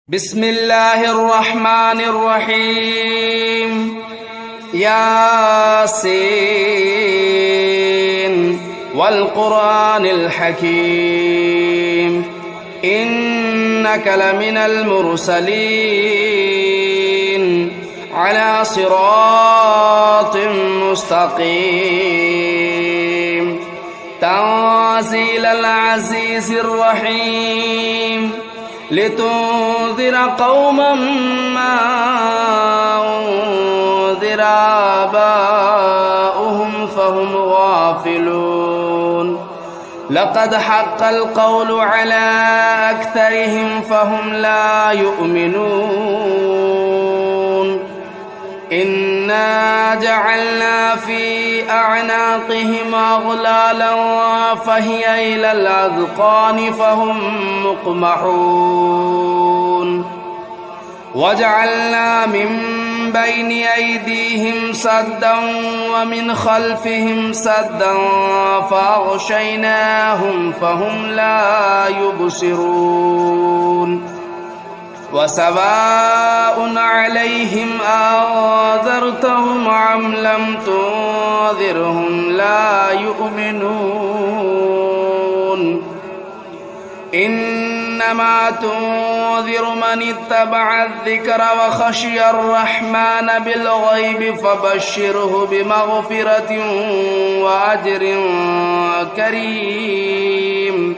بسم الله الرحمن الرحيم ياسين والقرآن الحكيم إنك لمن المرسلين على صراط مستقيم تنزيل العزيز الرحيم لتنذر قوما ما أنذر آباؤهم فهم غافلون لقد حق القول على أكثرهم فهم لا يؤمنون إنا جعلنا في أعناقهم أغلالا فهي إلى الأذقان فهم مقمحون وجعلنا من بين أيديهم سدا ومن خلفهم سدا فأغشيناهم فهم لا يبصرون وسواء عليهم أنذرتهم أم لم تنذرهم لا يؤمنون إنما تنذر من اتبع الذكر وخشي الرحمن بالغيب فبشره بمغفرة وأجر كريم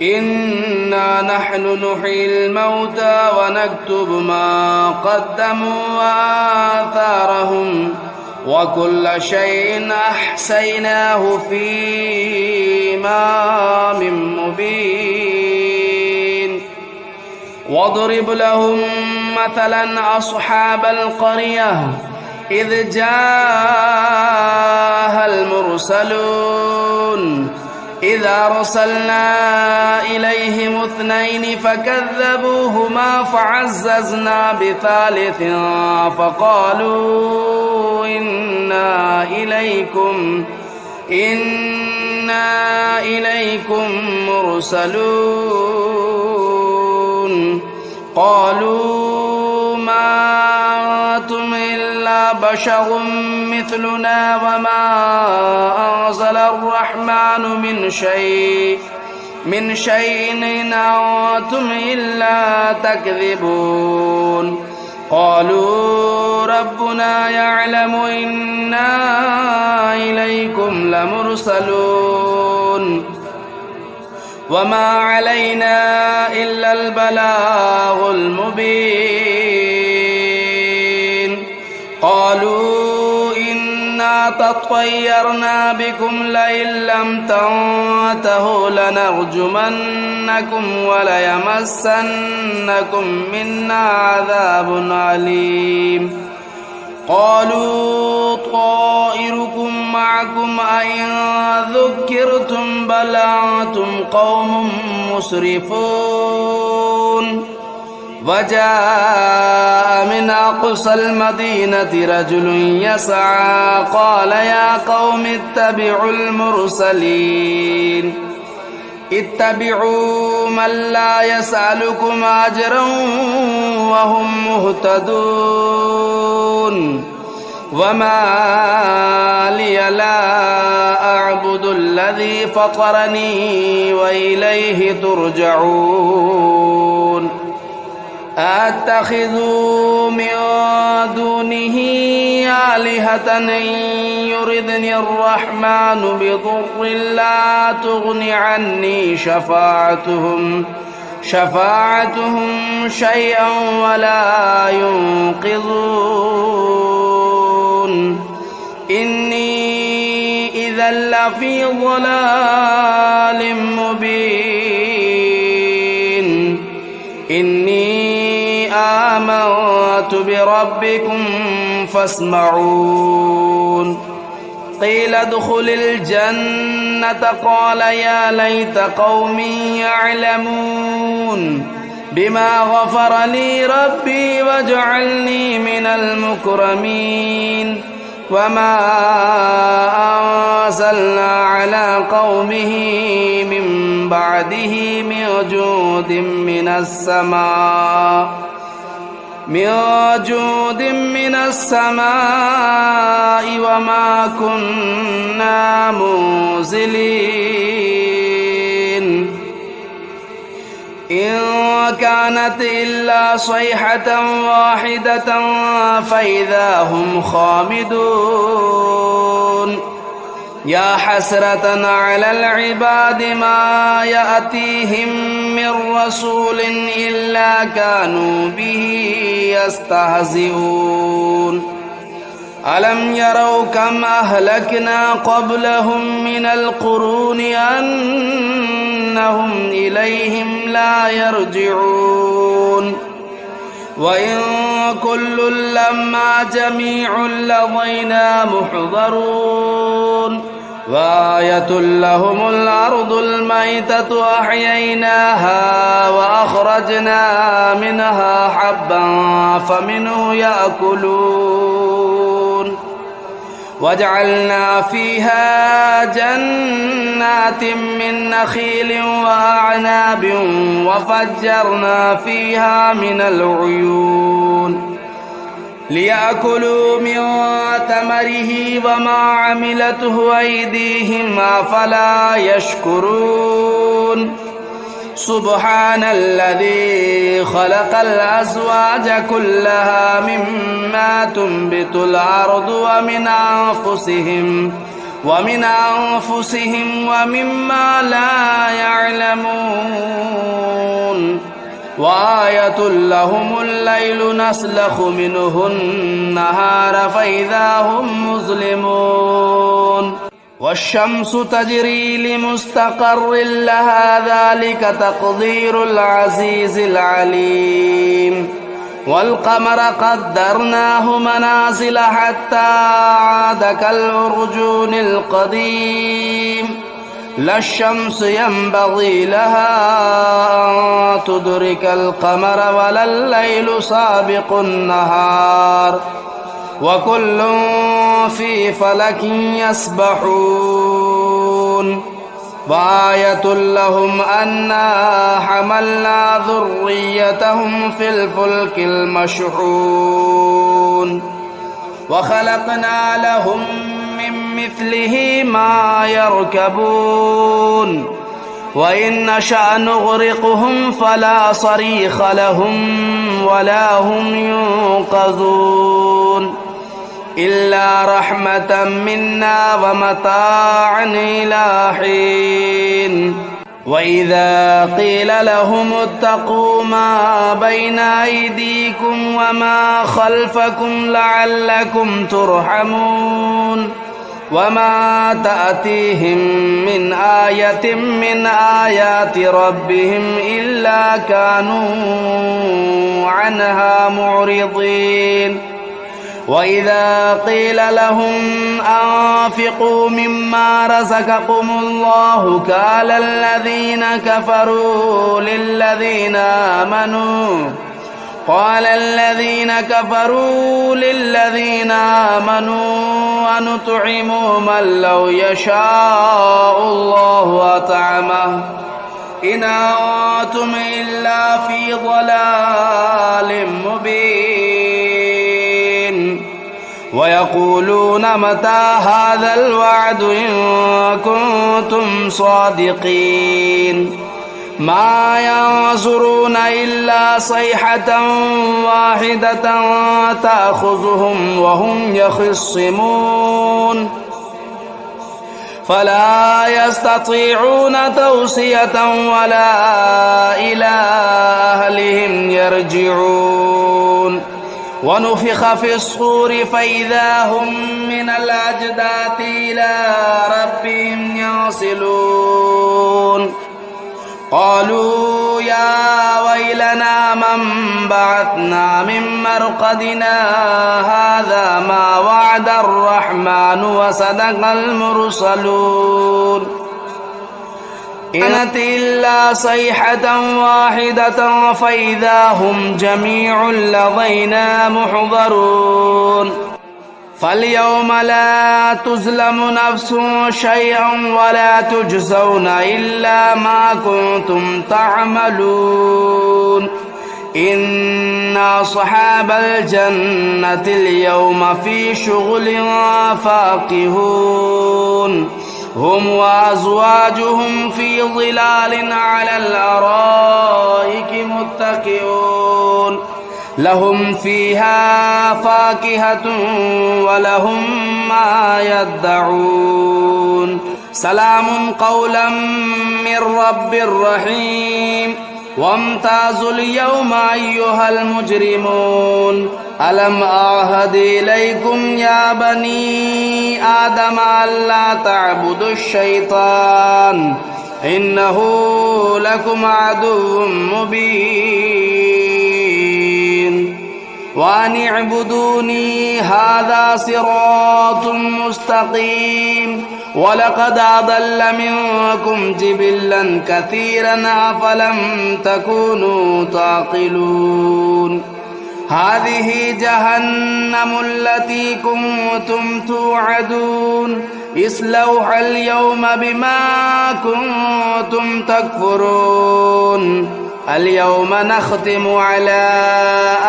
إنا نحن نحيي الموتى ونكتب ما قدموا وآثارهم وكل شيء أحصيناه في إمام مبين واضرب لهم مثلا أصحاب القرية إذ جاءها المرسلون إذا أرسلنا إليهم اثنين فكذبوهما فعززنا بثالث فقالوا إنا إليكم مرسلون قالوا ما أنتم إلا بشر مثلنا وما أنزل الرحمن من شيء إن أنتم إلا تكذبون قالوا ربنا يعلم إنا إليكم لمرسلون وما علينا إلا البلاغ المبين قالوا إنا تطيرنا بكم لئن لم تنتهوا لنرجمنكم وليمسنكم منا عذاب أليم قالوا طائركم معكم أئن ذكرتم بل أنتم قوم مسرفون وجاء من أقصى المدينة رجل يسعى قال يا قوم اتبعوا المرسلين اتبعوا من لا يسألكم أجرا وهم مهتدون وما لي لا أعبد الذي فطرني وإليه ترجعون أتخذوا من دونه آلهة إن يردني الرحمن بضر لا تغن عني شفاعتهم شيئا ولا ينقذون إني إذا لفي ضلال مبين إني آمنت بربكم فاسمعون قيل ادخل الجنة قال يا ليت قومي يعلمون بما غفر لي ربي وجعلني من المكرمين وما أنزلنا على قومه من بعده من جود من السماء وما كنا منزلين إن كانت إلا صيحة واحدة فإذا هم خامدون يا حسرة على العباد ما يأتيهم من رسول إلا كانوا به يستهزئون ألم يروا كم أهلكنا قبلهم من القرون أنهم إليهم لا يرجعون وإن كل لما جميع لدينا محضرون وآية لهم الأرض الميتة أحييناها وأخرجنا منها حبا فمنه يأكلون وجعلنا فيها جنات من نخيل وأعناب وفجرنا فيها من العيون ليأكلوا من ثمره وما عملته أيديهم أفلا يشكرون سبحان الذي خلق الأزواج كلها مما تنبت الأرض ومن أنفسهم ومما لا يعلمون وآية لهم الليل نسلخ منه النهار فإذا هم مظلمون والشمس تجري لمستقر لها ذلك تقدير العزيز العليم والقمر قدرناه منازل حتى عاد كالعرجون القديم لا الشمس ينبغي لها أن تدرك القمر ولا الليل سابق النهار وكل في فلك يسبحون وآية لهم أنا حملنا ذريتهم في الفلك المشحون وخلقنا لهم من مثله ما يركبون وإن نشأ نغرقهم فلا صريخ لهم ولا هم ينقذون إلا رحمة منا ومتاعا إلى حين وإذا قيل لهم اتقوا ما بين أيديكم وما خلفكم لعلكم ترحمون وما تأتيهم من آية من آيات ربهم إلا كانوا عنها معرضين وإذا قيل لهم أنفقوا مما رزقكم الله قال الذين كفروا للذين آمنوا أنطعم من لو يشاء الله أطعمه إن أنتم إلا في ضلال مبين ويقولون متى هذا الوعد إن كنتم صادقين ما ينظرون إلا صيحة واحدة تأخذهم وهم يخصمون فلا يستطيعون توصية ولا إلى أهلهم يرجعون ونفخ في الصور فإذا هم من الأجداث إلى ربهم ينسلون قالوا يا ويلنا من بعثنا من مرقدنا هذا ما وعد الرحمن وصدق المرسلون إن كانت إلا صيحة واحدة فإذا هم جميع لدينا محضرون فاليوم لا تظلم نفس شيئا ولا تجزون إلا ما كنتم تعملون إن أصحاب الجنة اليوم في شغل فاكهون هم وأزواجهم في ظلال على الأرائك متكئون لهم فيها فاكهة ولهم ما يدعون سلام قولا من رب رحيم وامتازوا اليوم أيها المجرمون ألم أعهد إليكم يا بني آدم ألا تعبدوا الشيطان إنه لكم عدو مبين وأن اعبدوني هذا صراط مستقيم ولقد أضل منكم جبلا كثيرا أفلم تكونوا تعقلون هذه جهنم التي كنتم توعدون اصلوها اليوم بما كنتم تكفرون اليوم نختم على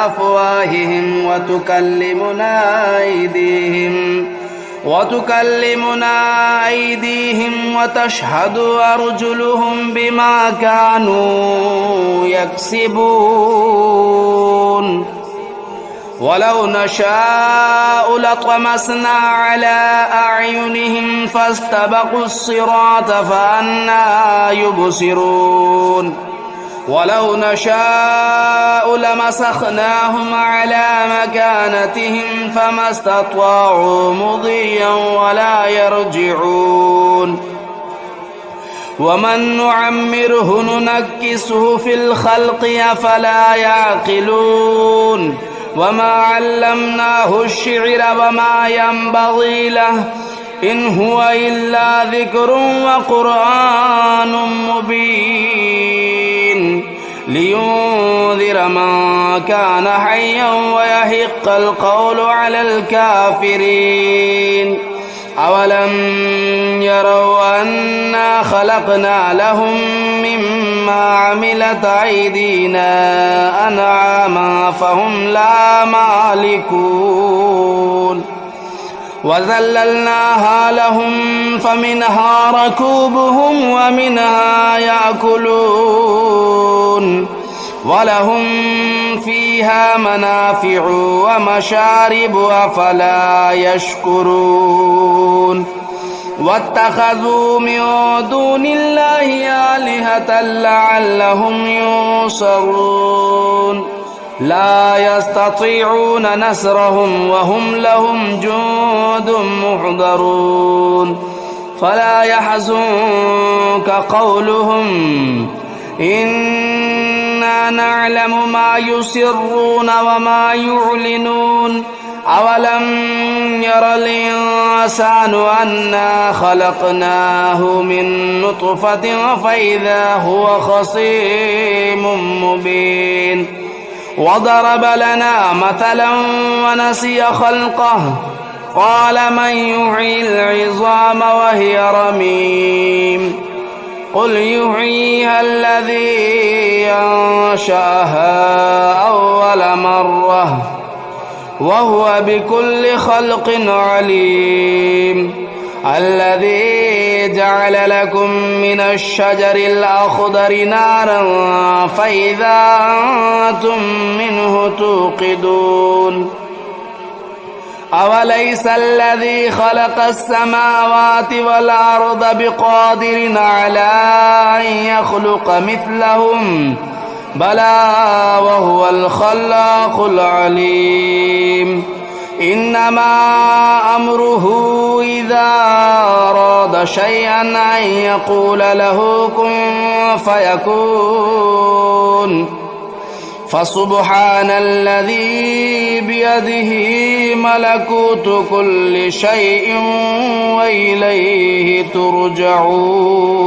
أفواههم وتكلمنا أيديهم وتشهد أرجلهم بما كانوا يكسبون ولو نشاء لطمسنا على أعينهم فاستبقوا الصراط فأنى يبصرون ولو نشاء لمسخناهم على مكانتهم فما استطاعوا مضيا ولا يرجعون ومن نعمره ننكسه في الخلق أفلا يعقلون وما علمناه الشعر وما ينبغي له إن هو إلا ذكر وقرآن مبين لينذر من كان حيا ويحق القول على الكافرين أولم يروا أنا خلقنا لهم مما عملت أيدينا أنعاما فهم لا مالكون وذللناها لهم فمنها ركوبهم ومنها يأكلون ولهم فيها منافع ومشارب أفلا يشكرون واتخذوا من دون الله آلهة لعلهم ينصرون لا يستطيعون نصرهم وهم لهم جند محضرون فلا يحزنك قولهم إنا نعلم ما يسرون وما يعلنون أولم ير الإنسان أنا خلقناه من نطفة فإذا هو خصيم مبين وضرب لنا مثلا ونسي خلقه قال من يحيي العظام وهي رميم قل يحييها الذي أنشأها أول مرة وهو بكل خلق عليم الذي جعل لكم من الشجر الأخضر نارا فإذا أنتم منه توقدون أوليس الذي خلق السماوات والأرض بقادر على أن يخلق مثلهم بلى وهو الخلاق العليم إنما أمره إذا أراد شيئا أن يقول له كن فيكون فسبحان الذي بيده ملكوت كل شيء وإليه ترجعون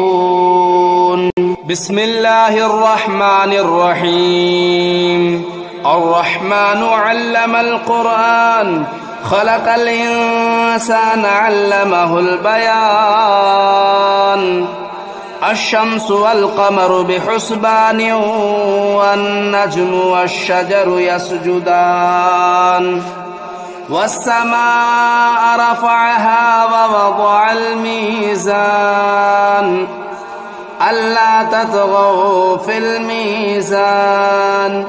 بسم الله الرحمن الرحيم الرحمن علم القرآن خلق الإنسان علمه البيان الشمس والقمر بحسبان والنجم والشجر يسجدان والسماء رفعها ووضع الميزان ألا تطغوا في الميزان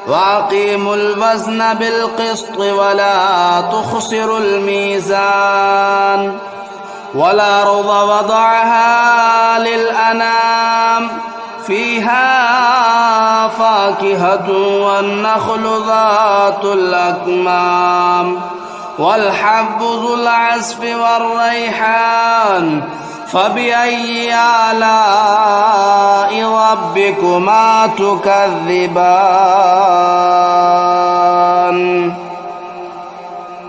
وأقيموا الوزن بالقسط ولا تخسروا الميزان والأرض وضعها للأنام فيها فاكهة والنخل ذات الأكمام والحب ذو العصف والريحان فبأي آلاء ربكما تكذبان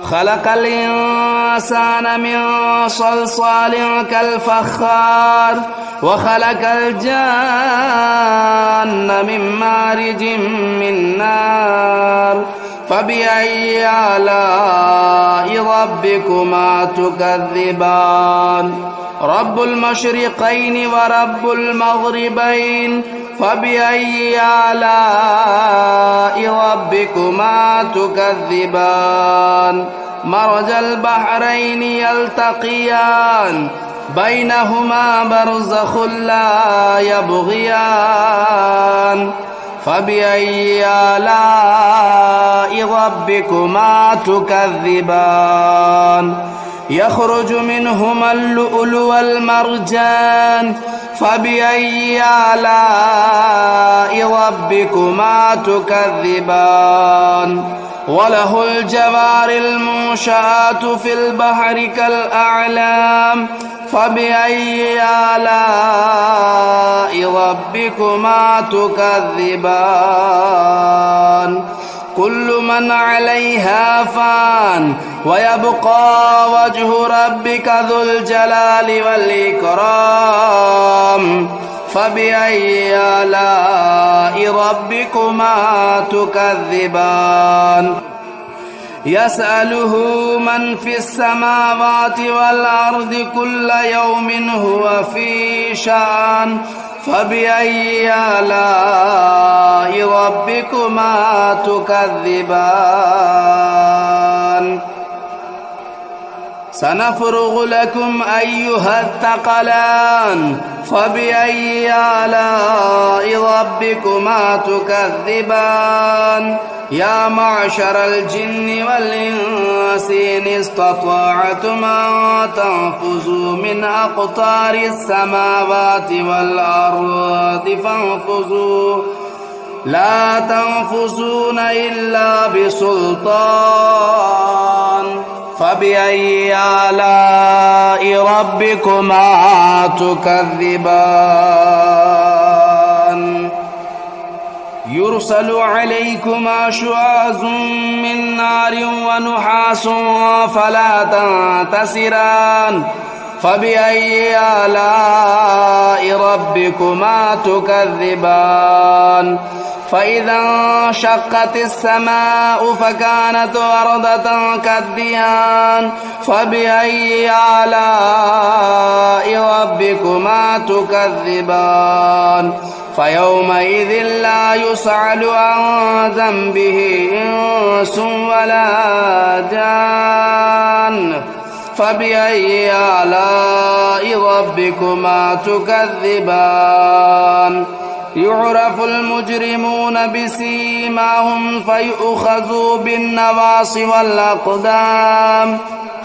خلق الإنسان من صلصال كالفخار وخلق الجان من مارج من نار فبأي آلاء ربكما تكذبان رب المشرقين ورب المغربين فبأي آلاء ربكما تكذبان مرج البحرين يلتقيان بينهما برزخ لا يبغيان فبأي آلاء ربكما تكذبان يخرج منهما اللؤلؤ والمرجان فبأي آلاء ربكما تكذبان وله الجوار المنشآت في البحر كالأعلام فبأي آلاء ربكما تكذبان كل من عليها فان ويبقى وجه ربك ذو الجلال والإكرام فبأي آلاء ربكما تكذبان يسأله من في السماوات والأرض كل يوم هو في شأن فبأي آلاء ربكما تكذبان سنفرغ لكم أيها الثقلان فبأي آلاء ربكما تكذبان يا معشر الجن والإنس إن استطعتم أن تنفذوا من أقطار السماوات والأرض فانفذوا لا تنفذون إلا بسلطان فبأي آلاء ربكما تكذبان يرسل عليكما شواظ من نار ونحاس فلا تنتصران فبأي آلاء ربكما تكذبان فإذا انشقت السماء فكانت وردة كالدهان فبأي آلاء ربكما تكذبان فيومئذ لا يسأل عن ذنبه إنس ولا جان فبأي آلاء ربكما تكذبان يعرف المجرمون بسيماهم فيؤخذوا بالنواصي والأقدام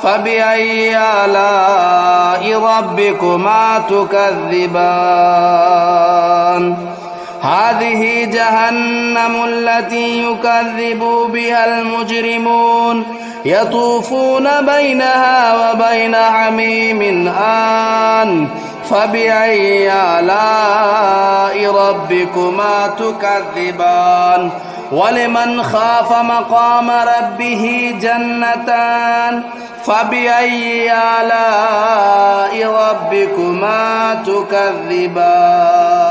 فبأي آلاء ربكما تكذبان هذه جهنم التي يكذب بها المجرمون يطوفون بينها وبين حميم آن فبأي آلاء ربكما تكذبان ولمن خاف مقام ربه جنتان فبأي آلاء ربكما تكذبان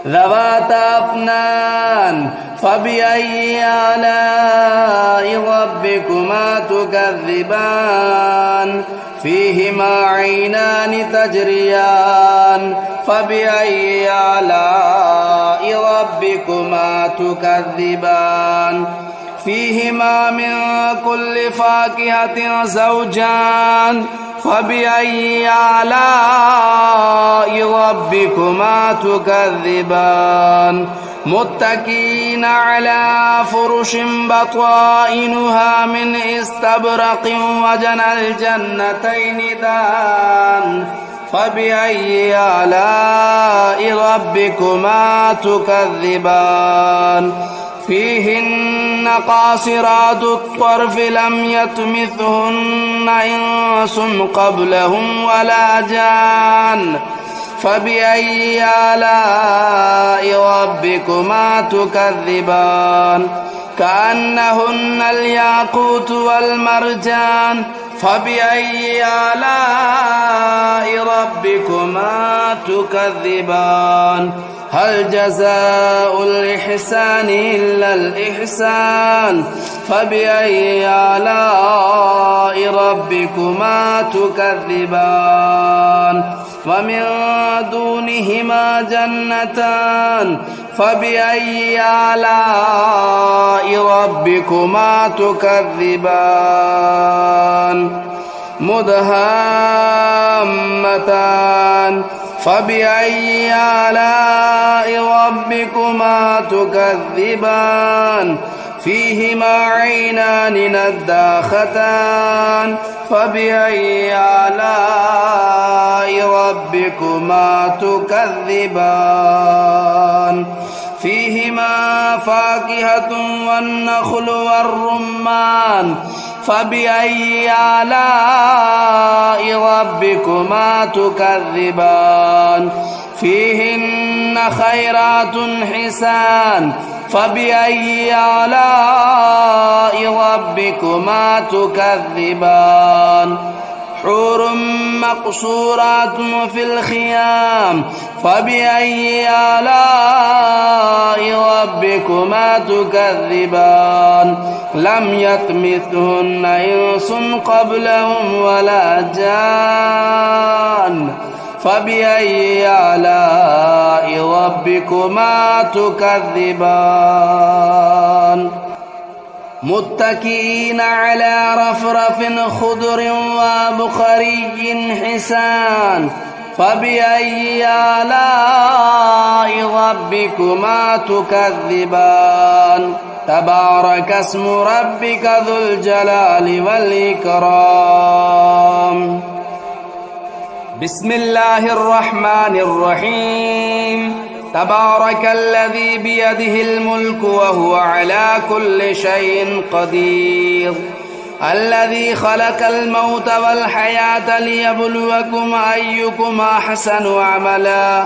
ذواتا أفنان فبأي آلاء ربكما تكذبان فيهما عينان تجريان فبأي آلاء ربكما تكذبان فيهما من كل فاكهة زوجان فبأي آلاء ربكما تكذبان متكئين على فرش بطائنها من استبرق وجنى الجنتين دان فبأي آلاء ربكما تكذبان فيهن قاصرات الطرف لم يطمثهن إنس قبلهم ولا جان فبأي آلاء ربكما تكذبان كأنهن الياقوت والمرجان فبأي آلاء ربكما تكذبان هل جزاء الإحسان إلا الإحسان فبأي آلاء ربكما تكذبان ومن دونهما جنتان فبأي آلاء ربكما تكذبان مدهامتان فبأي آلاء ربكما تكذبان فيهما عينان نضاختان فبأي آلاء ربكما تكذبان فيهما فاكهة والنخل والرمان فبأي آلاء ربكما تكذبان فيهن خيرات حسان فبأي آلاء ربكما تكذبان حور مقصورات في الخيام فبأي آلاء ربكما تكذبان لم يطمثهن إنس قبلهم ولا جان فبأي آلاء ربكما تكذبان متكئين على رفرف خضر وبخري حسان فبأي آلاء ربكما تكذبان تبارك اسم ربك ذو الجلال والإكرام بسم الله الرحمن الرحيم تبارك الذي بيده الملك وهو على كل شيء قدير الذي خلق الموت والحياة ليبلوكم أيكم أحسن عملا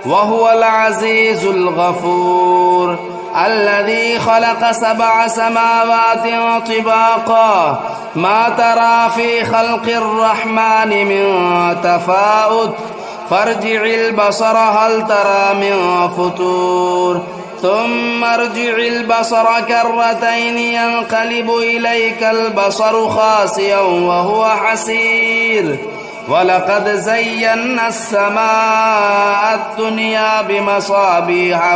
وهو العزيز الغفور الذي خلق 7 سماوات طباقا ما ترى في خلق الرحمن من تفاوت فارجع البصر هل ترى من فطور ثم ارجع البصر كرتين ينقلب إليك البصر خاسئا وهو حسير ولقد زينا السماء الدنيا بمصابيح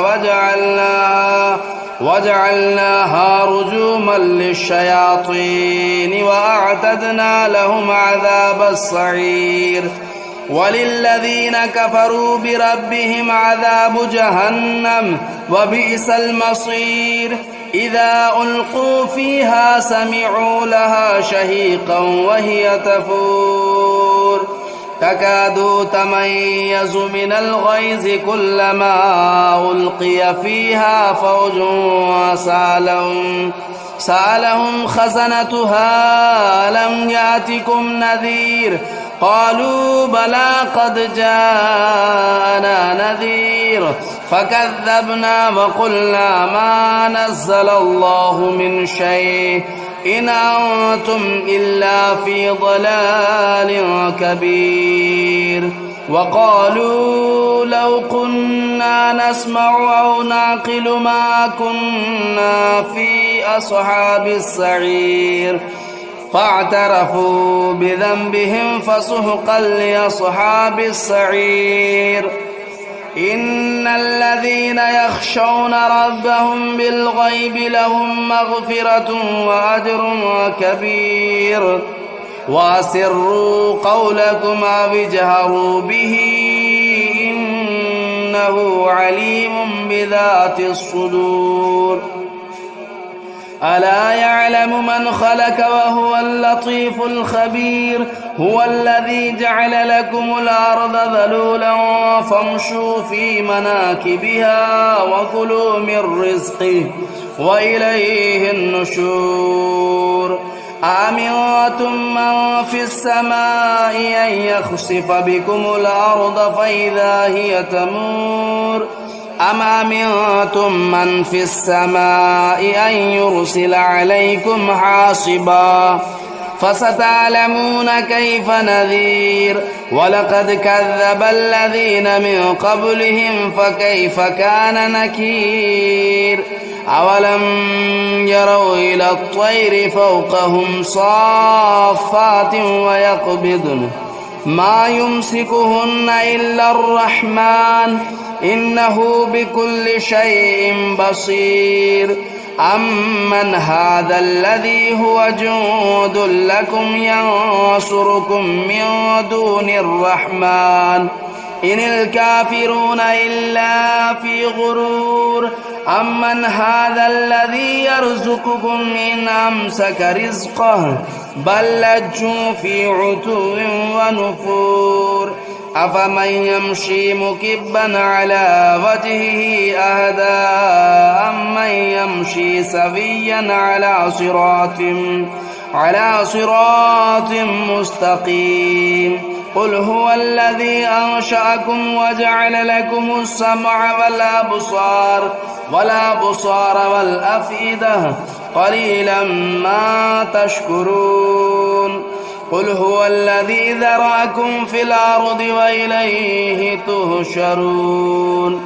وجعلناها رجوما للشياطين وأعتدنا لهم عذاب السعير وللذين كفروا بربهم عذاب جهنم وبئس المصير إذا ألقوا فيها سمعوا لها شهيقا وهي تفور تكاد تميز من الغيظ كلما ألقي فيها فوج سألهم خزنتها ألم يأتكم نذير قالوا بلى قد جاءنا نذير فكذبنا وقلنا ما نزل الله من شيء إن أنتم إلا في ضلال كبير وقالوا لو كنا نسمع أو نعقل ما كنا في أصحاب السعير فاعترفوا بذنبهم فسحقا لأصحاب السعير إن الذين يخشون ربهم بالغيب لهم مغفرة وأجر كبير وأسروا قولكم أو اجهروا به إنه عليم بذات الصدور ألا يعلم من خلق وهو اللطيف الخبير هو الذي جعل لكم الأرض ذلولا فامشوا في مناكبها وكلوا من رزقه وإليه النشور أأمنتم من في السماء أن يخسف بكم الأرض فإذا هي تمور أم أمنتم من في السماء أن يرسل عليكم حاصبا فستعلمون كيف نذير ولقد كذب الذين من قبلهم فكيف كان نكير أولم يروا إلى الطير فوقهم صافات ويقبضن ما يمسكهن إلا الرحمن إنه بكل شيء بصير أمن هذا الذي هو جند لكم ينصركم من دون الرحمن إن الكافرون إلا في غرور أمن هذا الذي يرزقكم إن أمسك رزقه بل لجوا في عتو ونفور أفمن يمشي مكبا على وجهه أهدى أمن يمشي سويا على صراط مستقيم قل هو الذي أنشأكم وجعل لكم السمع والأبصار والأفئدة قليلا ما تشكرون قل هو الذي ذرأكم في الأرض وإليه تهشرون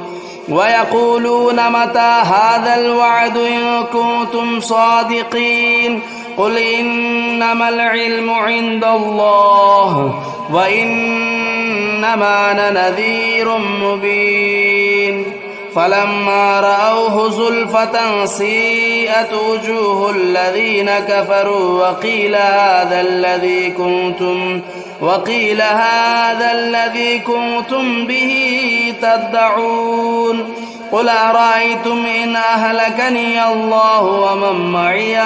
ويقولون متى هذا الوعد إن كنتم صادقين قل إنما العلم عند الله وإنما أنا نذير مبين فلما رأوه زلفة سيئت وجوه الذين كفروا وقيل هذا الذي كنتم به تدعون قل أرأيتم إن أهلكني الله ومن معي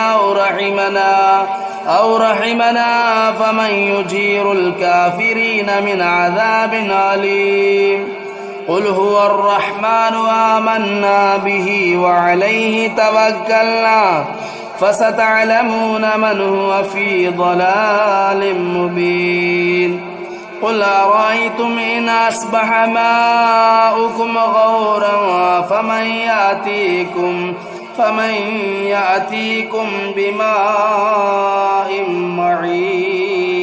أو رحمنا فمن يجير الكافرين من عذاب أليم قل هو الرحمن آمنا به وعليه توكلنا فستعلمون من هو في ضلال مبين قل أرأيتم إن أصبح ماؤكم غورا فمن يأتيكم بماء معين